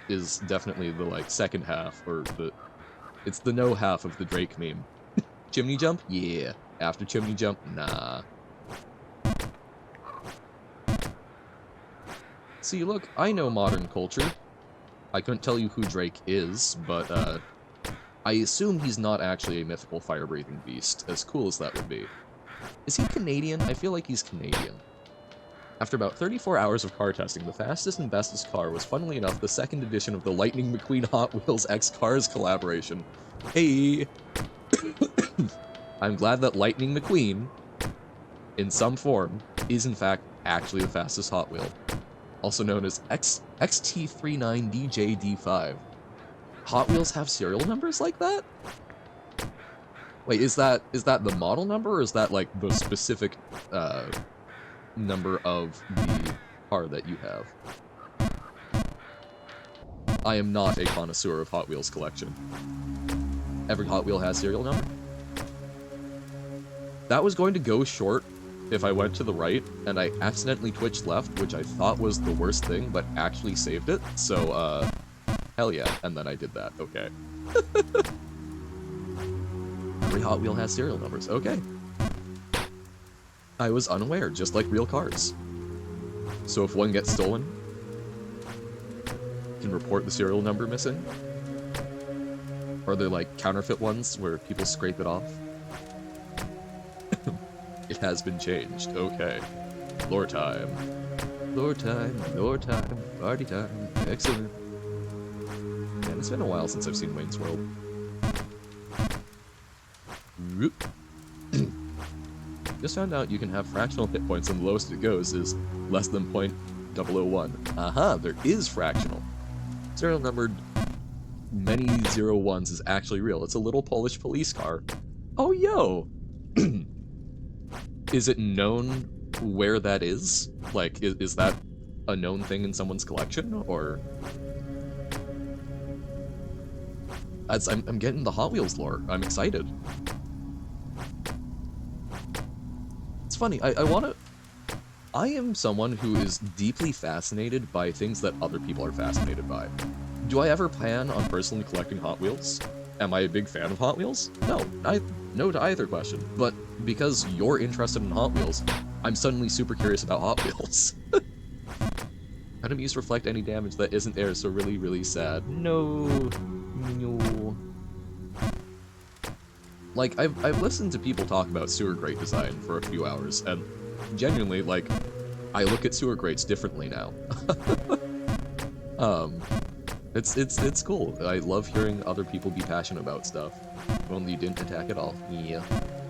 A: is definitely the, like, second half, or it's the no half of the Drake meme. Chimney jump? Yeah. After chimney jump? Nah. See, look, I know modern culture. I couldn't tell you who Drake is, but, I assume he's not actually a mythical fire-breathing beast, as cool as that would be. Is he Canadian? I feel like he's Canadian. After about 34 hours of car testing, the fastest and bestest car was, funnily enough, the second edition of the Lightning McQueen Hot Wheels X Cars collaboration. Hey! I'm glad that Lightning McQueen, in some form, is in fact actually the fastest Hot Wheel. Also known as XT39DJD5. Hot Wheels have serial numbers like that? Wait, is that the model number, or is that, like, the specific, number of the car that you have? I am not a connoisseur of Hot Wheels collection. Every Hot Wheel has serial number? That was going to go short if I went to the right, and I accidentally twitched left, which I thought was the worst thing, but actually saved it, so, hell yeah, and then I did that, okay. Every Hot Wheel has serial numbers, okay. I was unaware, just like real cars. So if one gets stolen, you can report the serial number missing? Or are there, like, counterfeit ones where people scrape it off? It has been changed, okay. Lore time. Lore time, party time, excellent. Man, it's been a while since I've seen Wayne's World. Just found out you can have fractional hit points, and the lowest it goes is less than .001. Aha, there is fractional. Serial numbered many 01s is actually real. It's a little Polish police car. Oh, yo! Is it known where that is? Like, is that a known thing in someone's collection, or... I'm getting the Hot Wheels lore. I'm excited. It's funny, I am someone who is deeply fascinated by things that other people are fascinated by. Do I ever plan on personally collecting Hot Wheels? Am I a big fan of Hot Wheels? No, no to either question. But because you're interested in Hot Wheels, I'm suddenly super curious about Hot Wheels. Enemies reflect any damage that isn't there, so really, really sad. No. Like, I've listened to people talk about sewer grate design for a few hours, and genuinely, like, I look at sewer grates differently now. It's cool. I love hearing other people be passionate about stuff. Only you didn't attack at all. Yeah.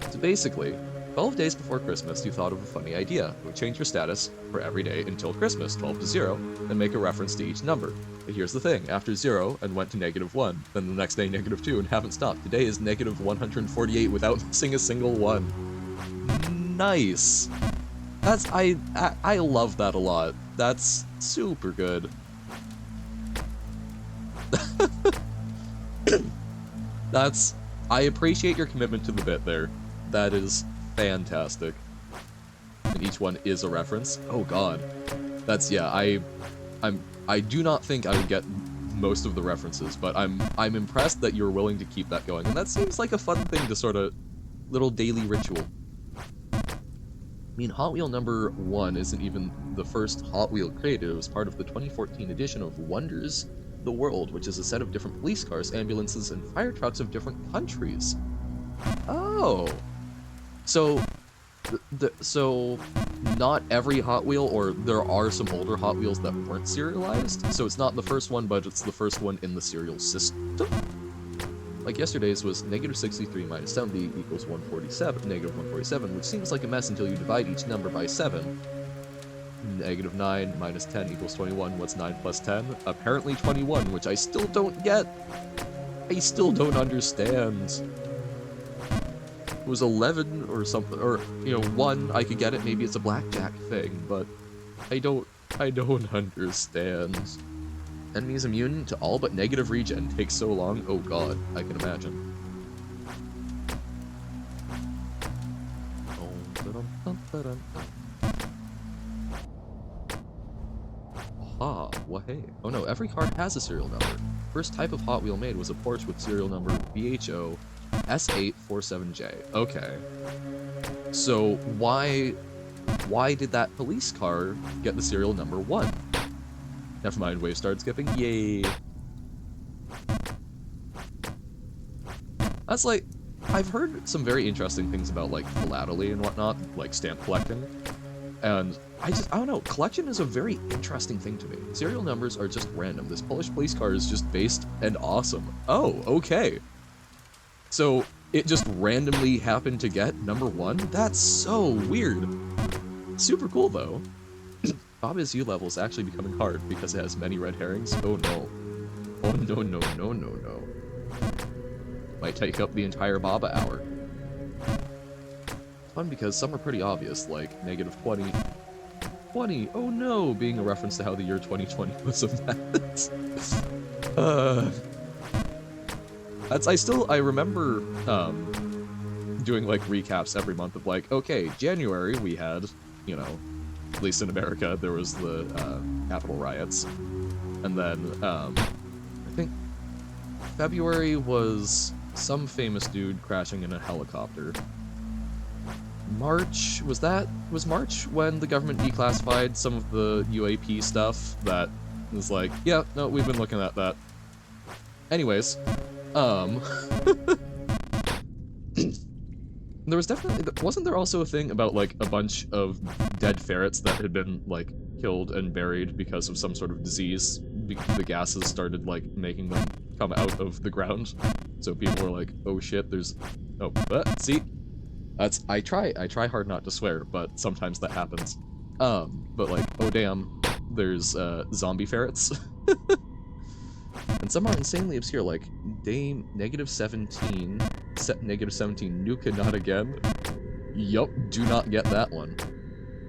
A: So basically, 12 days before Christmas, you thought of a funny idea. You would change your status for every day until Christmas, 12 to 0, and make a reference to each number. But here's the thing, after 0 and went to -1, then the next day -2 and haven't stopped. Today is -148 without missing a single one. Nice! That's, I love that a lot. That's super good. I appreciate your commitment to the bit there. That is fantastic. And each one is a reference. Oh god. That's, yeah, I do not think I would get most of the references, but I'm impressed that you're willing to keep that going. And that seems like a fun thing to sort of little daily ritual. I mean, Hot Wheel number 1 isn't even the first Hot Wheel created. It was part of the 2014 edition of Wonders the World, which is a set of different police cars, ambulances, and fire trucks of different countries. Oh. So, so not every Hot Wheel, or there are some older Hot Wheels that weren't serialized, so it's not the first one, but it's the first one in the serial system. Like yesterday's was -63 minus 70 equals 147, -147, which seems like a mess until you divide each number by 7. -9 minus 10 equals 21. What's 9 plus 10? Apparently 21, which I still don't get. I still don't understand. It was 11 or something, or, you know, 1, I could get it, maybe it's a blackjack thing, but I don't understand. Enemies immune to all but negative regen. Takes so long, oh god, I can imagine. Ah, well hey. Oh no, every card has a serial number. First type of Hot Wheel made was a Porsche with serial number BHO S847J. Okay. So why did that police car get the serial number 1? Never mind, wave started skipping. Yay. That's like, I've heard some very interesting things about like philately and whatnot, like stamp collecting. And I don't know, collection is a very interesting thing to me. Serial numbers are just random. This Polish police car is just based and awesome. Oh, okay. So it just randomly happened to get number 1? That's so weird. Super cool though. Baba's U level is actually becoming hard because it has many red herrings. Oh no. Oh no, no, no, no, no. Might take up the entire Baba hour. Fun because some are pretty obvious, like -20. 20, oh no, being a reference to how the year 2020 was a mess. I remember, doing, like, recaps every month of, like, okay, January we had, you know, at least in America, there was the, Capitol riots. And then, I think February was some famous dude crashing in a helicopter. March, was March when the government declassified some of the UAP stuff that was like, yeah, no, we've been looking at that. Anyways, there was definitely, wasn't there also a thing about, like, a bunch of dead ferrets that had been, like, killed and buried because of some sort of disease? The gases started, like, making them come out of the ground. So people were like, oh shit, there's, oh, see? That's, I try hard not to swear, but sometimes that happens. But like, oh damn, there's, zombie ferrets. And some are insanely obscure, like, Dame -17, set -17, Nuka Not Again. Yup, do not get that one.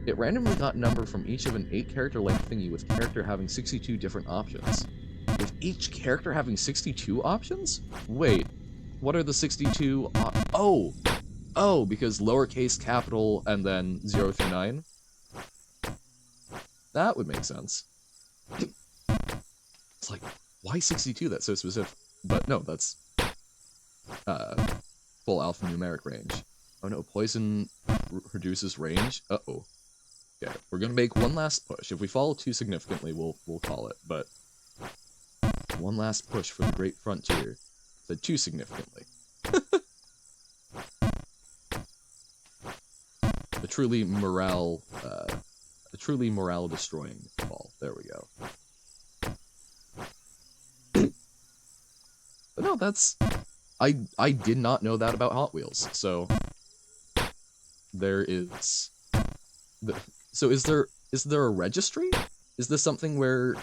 A: It randomly got a number from each of an 8-character length thingy with character having 62 different options. With each character having 62 options? Wait, what are the 62 Oh, because lowercase, capital, and then 0 through 9? That would make sense. It's like, Why 62? That's so specific. But no, that's full alphanumeric range. Oh no, poison reduces range. Uh-oh. Okay, we're gonna make one last push. If we fall too significantly, we'll call it. But one last push for the Great Frontier. Said too significantly. A truly morale destroying fall. There we go. But no, that's I did not know that about Hot Wheels. So there is so is there a registry? Is this something where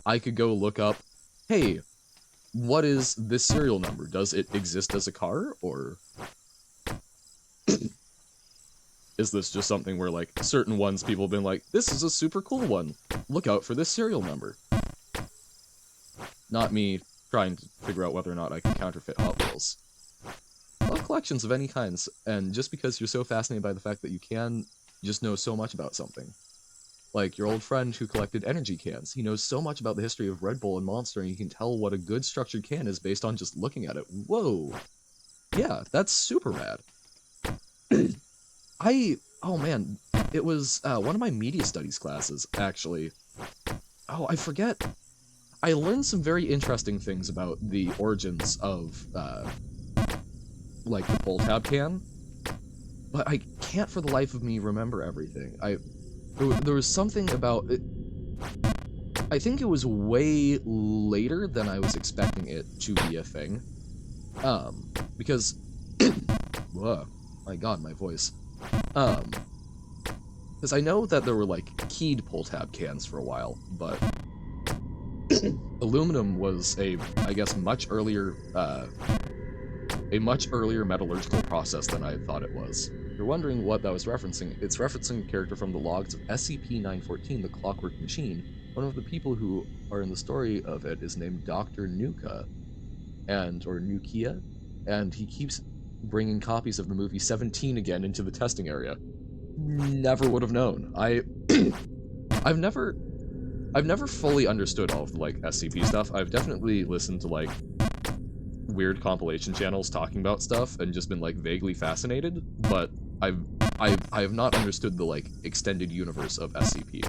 A: I could go look up, hey, what is this serial number? Does it exist as a car, or is this just something where, like, certain ones people have been like, this is a super cool one, look out for this serial number? Not me trying to figure out whether or not I can counterfeit Hot Wheels. I love collections of any kinds, and just because you're so fascinated by the fact that you can just know so much about something. Like your old friend who collected energy cans. He knows so much about the history of Red Bull and Monster, and you can tell what a good structured can is based on just looking at it. Whoa! Yeah, that's super rad. Oh man, it was one of my media studies classes, actually. Oh, I forget. I learned some very interesting things about the origins of, like, the pull tab can, but I can't for the life of me remember everything. There was something about it. I think it was way later than I was expecting it to be a thing. Because, whoa, my god, my voice. Because I know that there were, like, keyed pull tab cans for a while, but aluminum was I guess, much earlier metallurgical process than I thought it was. If you're wondering what that was referencing, it's referencing a character from the logs of SCP-914, the Clockwork Machine. One of the people who are in the story of it is named Dr. Nuka, or Nukia, and he keeps bringing copies of the movie 17 again into the testing area. Never would have known. I've never fully understood all of the, like, SCP stuff. I've definitely listened to, like, weird compilation channels talking about stuff and just been, like, vaguely fascinated, but I have not understood the, like, extended universe of SCP.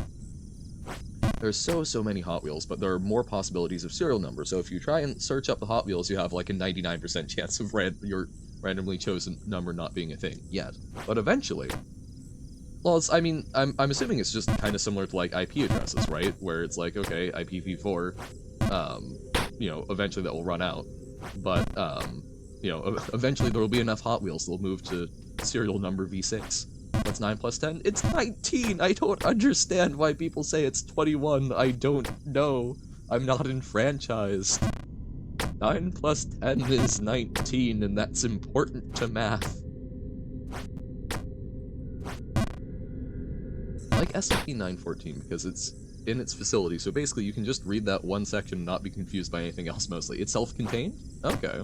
A: There's so many Hot Wheels, but there are more possibilities of serial numbers, so if you try and search up the Hot Wheels, you have, like, a 99% chance of your randomly chosen number not being a thing yet. But eventually, well, I'm assuming it's just kind of similar to, like, IP addresses, right? Where it's like, okay, IPv4, eventually that will run out. But, eventually there will be enough Hot Wheels that'll move to serial number V6. What's 9 plus 10? It's 19! I don't understand why people say it's 21. I don't know. I'm not enfranchised. 9 plus 10 is 19, and that's important to math. I like SCP-914 because it's in its facility, so basically you can just read that one section and not be confused by anything else mostly. It's self-contained? Okay.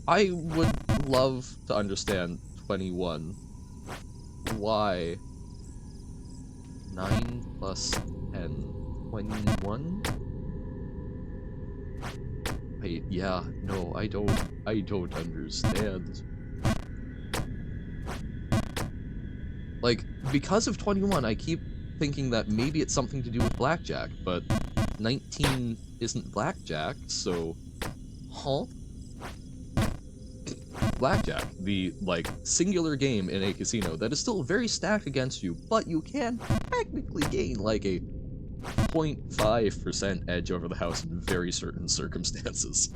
A: I would love to understand 21. Why? 9 plus 10. 21? I don't understand. Like, because of 21, I keep thinking that maybe it's something to do with blackjack, but 19 isn't blackjack, so... Huh? Blackjack, the, like, singular game in a casino that is still very stacked against you, but you can technically gain, like, a 0.5% edge over the house in very certain circumstances.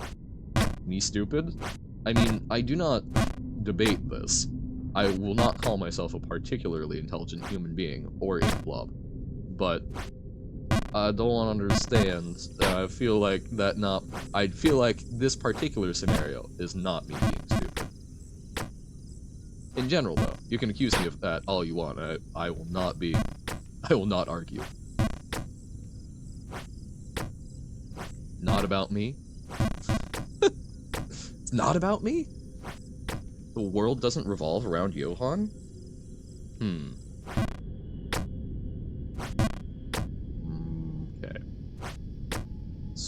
A: Me stupid? I mean, I do not debate this. I will not call myself a particularly intelligent human being, or a blob, but I don't understand. I feel like this particular scenario is not me being stupid. In general, though, you can accuse me of that all you want. I will not argue. Not about me. It's not about me? The world doesn't revolve around Johann? Okay.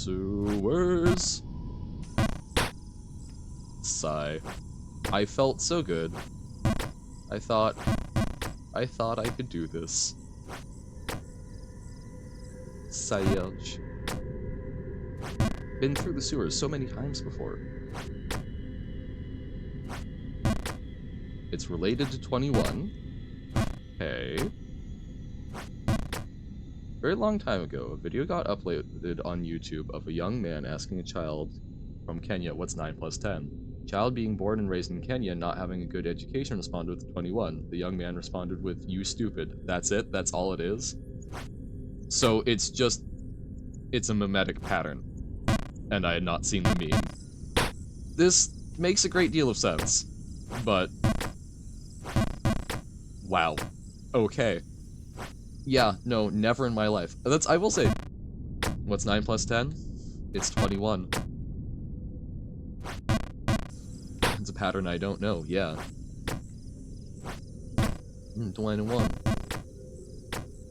A: sewers. Sigh. I felt so good. I thought I could do this. Sayelj. Been through the sewers so many times before. It's related to 21. Okay. Very long time ago, a video got uploaded on YouTube of a young man asking a child from Kenya, what's 9 plus 10? Child being born and raised in Kenya, not having a good education, responded with 21. The young man responded with, you stupid. That's it? That's all it is? So it's a mimetic pattern. And I had not seen the meme. This makes a great deal of sense. But... wow. Okay. Yeah, no, never in my life. I will say, what's 9 plus 10? It's 21. It's a pattern I don't know, yeah. 21.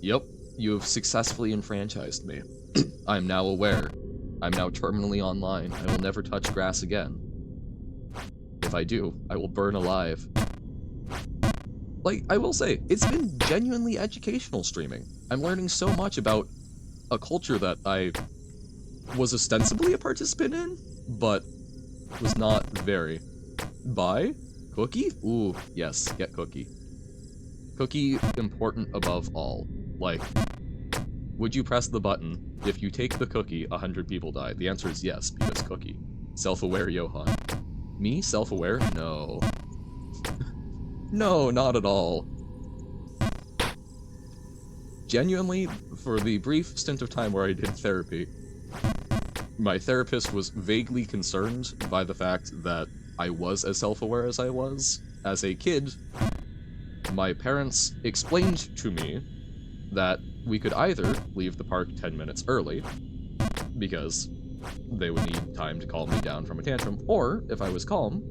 A: Yep, you have successfully enfranchised me. I am now aware. I'm now terminally online. I will never touch grass again. If I do, I will burn alive. Like, I will say, it's been genuinely educational streaming. I'm learning so much about a culture that I was ostensibly a participant in, but was not very. Buy? Cookie? Ooh, yes, get cookie. Cookie important above all. Like, would you press the button? If you take the cookie, 100 people die. The answer is yes, because cookie. Self-aware Johan. Me? Self-aware? No. No, not at all. Genuinely, for the brief stint of time where I did therapy, my therapist was vaguely concerned by the fact that I was as self-aware as I was. As a kid, my parents explained to me that we could either leave the park 10 minutes early, because they would need time to calm me down from a tantrum, or, if I was calm,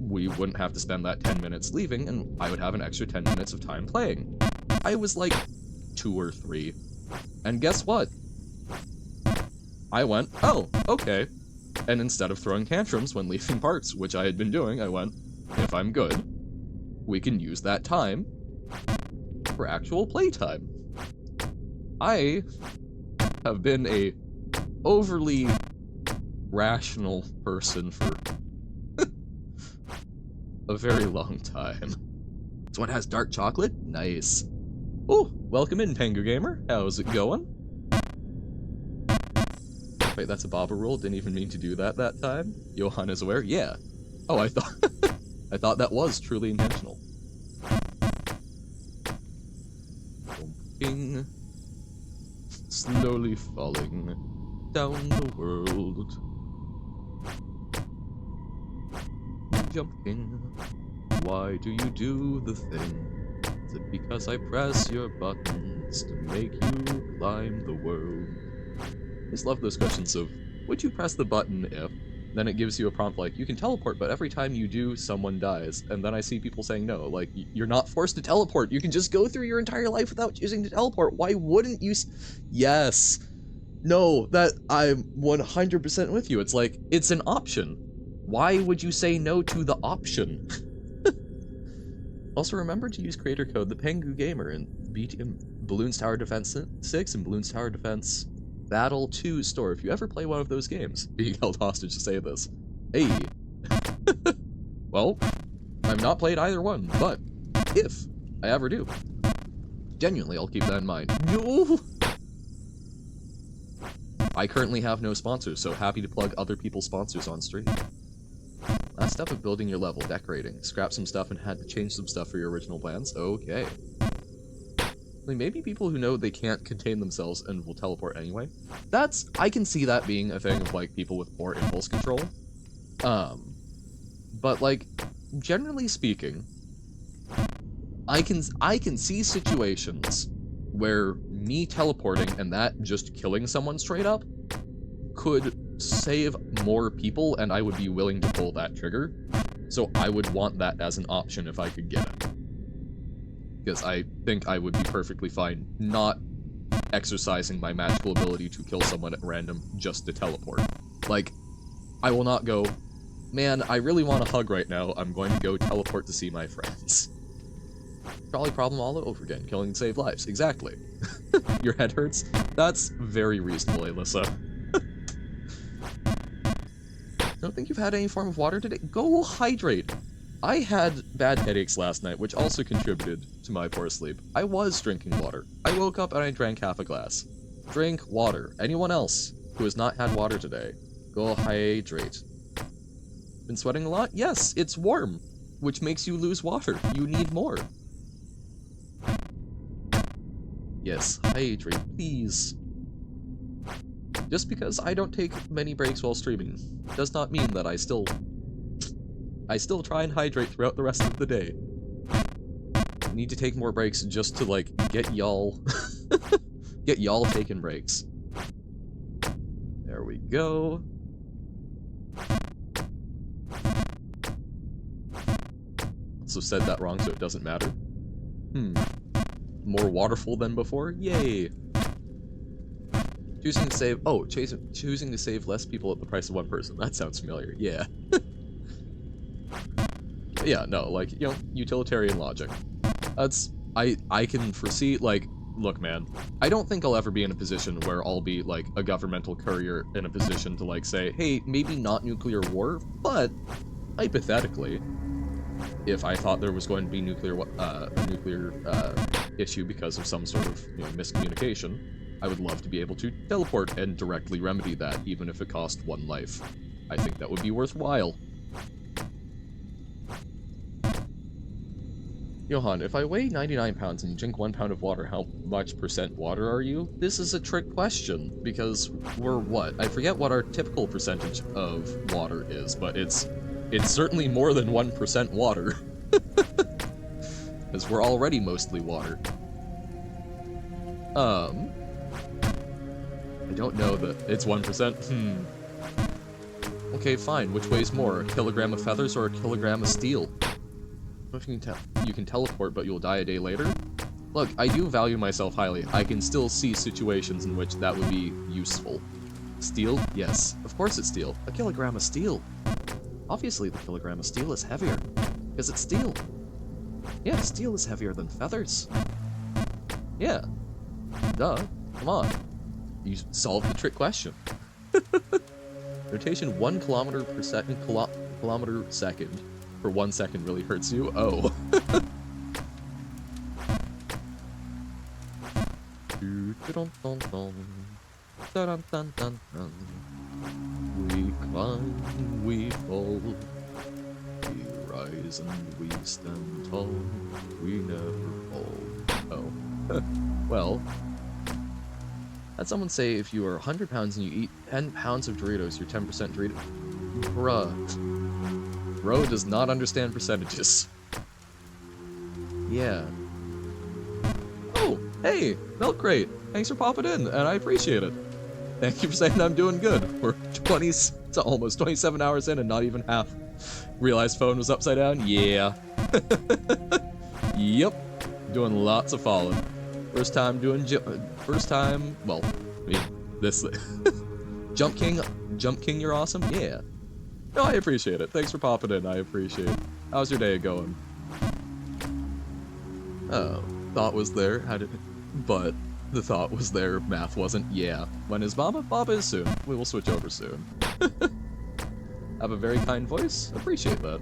A: we wouldn't have to spend that 10 minutes leaving, and I would have an extra 10 minutes of time playing. I was like 2 or 3. And guess what? I went, oh, okay. And instead of throwing tantrums when leaving parks, which I had been doing, I went, if I'm good, we can use that time for actual playtime. I have been a overly rational person for a very long time. This one has dark chocolate? Nice. Oh, welcome in, Pengu Gamer. How's it going? Wait, that's a Baba rule? Didn't even mean to do that time? Johan is aware? Yeah. Oh, I thought... I thought that was truly intentional. Jumping. Slowly falling down the world. Jumping. Why do you do the thing? Is it because I press your buttons to make you climb the world? I just love those questions of, would you press the button if? Then it gives you a prompt like, you can teleport, but every time you do, someone dies. And then I see people saying no, like, you're not forced to teleport. You can just go through your entire life without choosing to teleport. Why wouldn't you? Yes. No, that I'm 100% with you. It's like, it's an option. Why would you say no to the option? Also, remember to use creator code the Pengu Gamer in Balloons Tower Defense 6 and Balloons Tower Defense Battle 2 store if you ever play one of those games. Being held hostage to say this. Hey. Well, I've not played either one, but if I ever do, genuinely, I'll keep that in mind. No! I currently have no sponsors, so happy to plug other people's sponsors on stream. Last step of building your level, decorating. Scrap some stuff and had to change some stuff for your original plans? Okay. Like, maybe people who know they can't contain themselves and will teleport anyway. I can see that being a thing of, like, people with poor impulse control. But, like, generally speaking, I can see situations where me teleporting and that just killing someone straight up could save more people, and I would be willing to pull that trigger. So I would want that as an option if I could get it. Because I think I would be perfectly fine not exercising my magical ability to kill someone at random just to teleport. Like, I will not go, man, I really want a hug right now, I'm going to go teleport to see my friends. Trolley problem all over again, killing to save lives. Exactly. Your head hurts? That's very reasonable, Alyssa. Don't think you've had any form of water today? Go hydrate! I had bad headaches last night, which also contributed to my poor sleep. I was drinking water. I woke up and I drank half a glass. Drink water. Anyone else who has not had water today, go hydrate. Been sweating a lot? Yes, it's warm, which makes you lose water. You need more. Yes, hydrate, please. Just because I don't take many breaks while streaming does not mean that I still try and hydrate throughout the rest of the day. I need to take more breaks just to, like, get y'all get y'all taking breaks. There we go. Also said that wrong, so it doesn't matter. More waterful than before? Yay! Choosing to save... Oh, choosing to save less people at the price of one person. That sounds familiar. Yeah. Yeah, no, like, you know, utilitarian logic. That's... I can foresee, like... Look, man, I don't think I'll ever be in a position where I'll be, like, a governmental courier in a position to, like, say, hey, maybe not nuclear war, but, hypothetically, if I thought there was going to be a nuclear issue because of some sort of, you know, miscommunication, I would love to be able to teleport and directly remedy that, even if it cost one life. I think that would be worthwhile. Johan, if I weigh 99 pounds and drink 1 pound of water, how much % water are you? This is a trick question, because we're what? I forget what our typical percentage of water is, but it's certainly more than 1% water. Because we're already mostly water. I don't know that it's 1%. Okay, fine. Which weighs more, a kilogram of feathers or a kilogram of steel? If you can teleport, but you'll die a day later? Look, I do value myself highly. I can still see situations in which that would be useful. Steel? Yes. Of course it's steel. A kilogram of steel. Obviously the kilogram of steel is heavier. Because it's steel. Yeah, steel is heavier than feathers. Yeah. Duh. Come on. You solved the trick question. Rotation 1 kilometer per second, kilometer second. For 1 second really hurts you? Oh. We climb, we fall, we rise and we stand tall, we never fall. Oh. Well, had someone say if you are 100 pounds and you eat 10 pounds of Doritos, you're 10% Dorito. Bruh. Bro does not understand percentages. Yeah. Oh, hey, Milk Crate. Thanks for popping in, and I appreciate it. Thank you for saying I'm doing good. We're 20 to almost 27 hours in and not even half. Realized phone was upside down? Yeah. Yep. Doing lots of following. First time, well, I mean, this... Jump King, you're awesome? Yeah. No, I appreciate it. Thanks for popping in. I appreciate it. How's your day going? Oh, thought was there. But the thought was there. Math wasn't. Yeah. When is Baba? Baba is soon. We will switch over soon. Have a very kind voice. Appreciate that.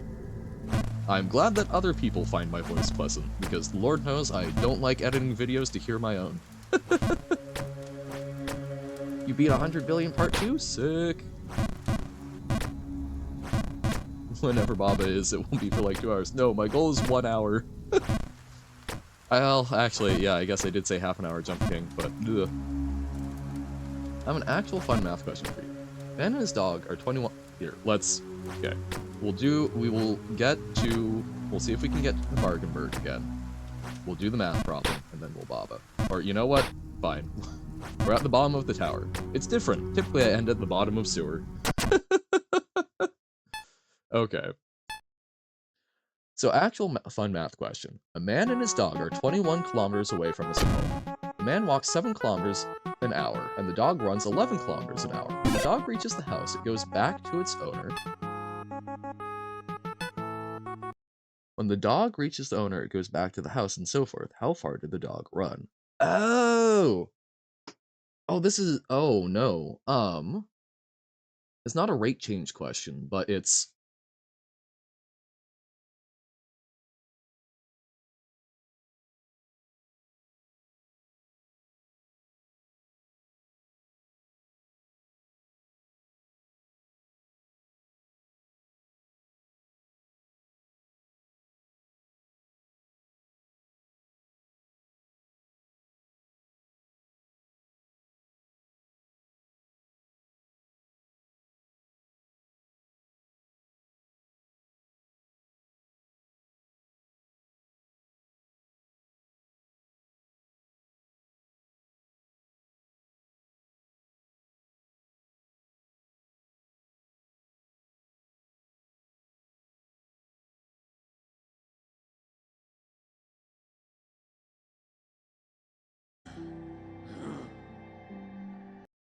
A: I'm glad that other people find my voice pleasant, because Lord knows I don't like editing videos to hear my own. You beat 100 billion part 2? Sick. Whenever Baba is, it won't be for like 2 hours. No, my goal is 1 hour. Well, actually, yeah, I guess I did say half an hour Jump King, but ugh. I have an actual fun math question for you. Ben and his dog are 21... Here, let's... Okay. We'll see if we can get to the bargain bird again. We'll do the math problem, and then we'll Baba. Or, you know what? Fine. We're at the bottom of the tower. It's different. Typically, I end at the bottom of sewer. Okay. So, actual fun math question. A man and his dog are 21 kilometers away from his home. A man walks 7 kilometers an hour, and the dog runs 11 kilometers an hour. When the dog reaches the house, it goes back to its owner. When the dog reaches the owner, it goes back to the house, and so forth. How far did the dog run? Oh! Oh, this is... Oh, no. It's not a rate change question, but it's...